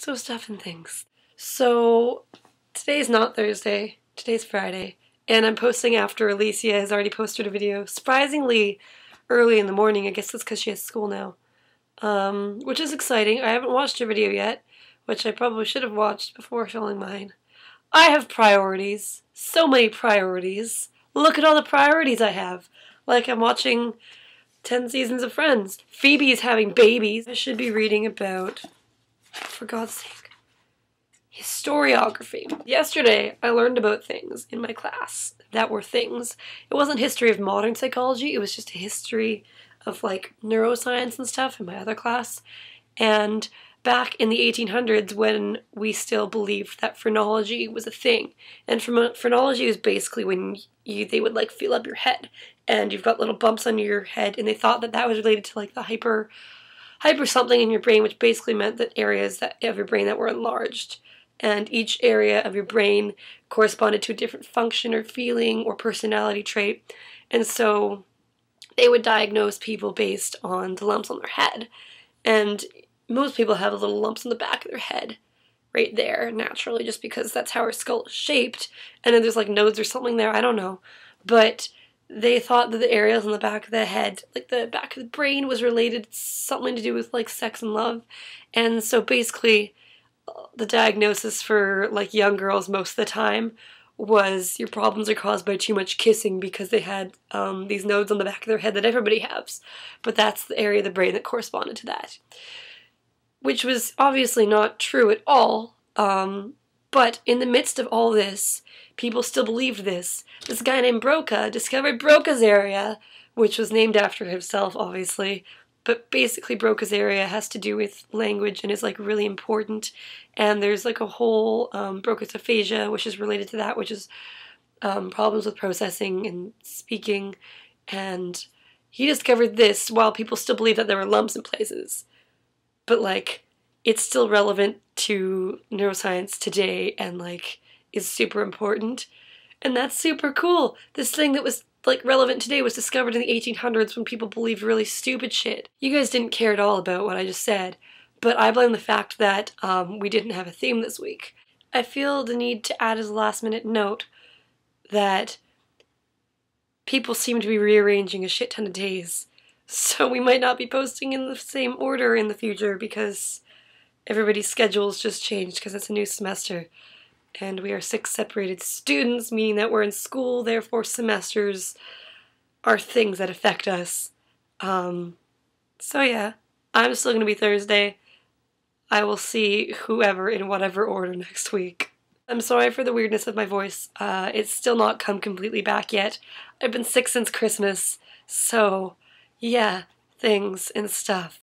So stuff and things. So today's not Thursday, today's Friday, and I'm posting after Alicia has already posted a video, surprisingly early in the morning. I guess that's because she has school now, which is exciting. I haven't watched her video yet, which I probably should have watched before filming mine. I have priorities. So many priorities. Look at all the priorities I have. Like I'm watching 10 seasons of Friends. Phoebe is having babies. I should be reading about, for God's sake, historiography. Yesterday, I learned about things in my class that were things. It wasn't history of modern psychology, it was just a history of like neuroscience and stuff in my other class. And back in the 1800s when we still believed that phrenology was a thing. And phrenology is basically when they would like feel up your head and you've got little bumps on your head, and they thought that that was related to like the hyper something in your brain, which basically meant that areas of your brain that were enlarged. And each area of your brain corresponded to a different function or feeling or personality trait. And so they would diagnose people based on the lumps on their head. And most people have little lumps on the back of their head right there naturally, just because that's how our skull is shaped. And then there's like nodes or something there, I don't know. But they thought that the areas on the back of the head, like the back of the brain, was related to something to do with like sex and love. And so basically the diagnosis for like young girls most of the time was your problems are caused by too much kissing, because they had these nodes on the back of their head that everybody has. But that's the area of the brain that corresponded to that. Which was obviously not true at all, but in the midst of all this, people still believed this. This guy named Broca discovered Broca's area, which was named after himself, obviously, but basically Broca's area has to do with language and is like really important, and there's like a whole Broca's aphasia, which is related to that, which is problems with processing and speaking, and he discovered this while people still believed that there were lumps in places. But like, it's still relevant to neuroscience today and like is super important. And that's super cool. This thing that was like relevant today was discovered in the 1800s when people believed really stupid shit. You guys didn't care at all about what I just said, but I blame the fact that we didn't have a theme this week. I feel the need to add as a last minute note that people seem to be rearranging a shit ton of days. So we might not be posting in the same order in the future because everybody's schedules just changed because it's a new semester. And we are 6 separated students, meaning that we're in school, therefore semesters are things that affect us. So yeah, I'm still going to be Thursday. I will see whoever in whatever order next week. I'm sorry for the weirdness of my voice. It's still not come completely back yet. I've been sick since Christmas, so yeah, things and stuff.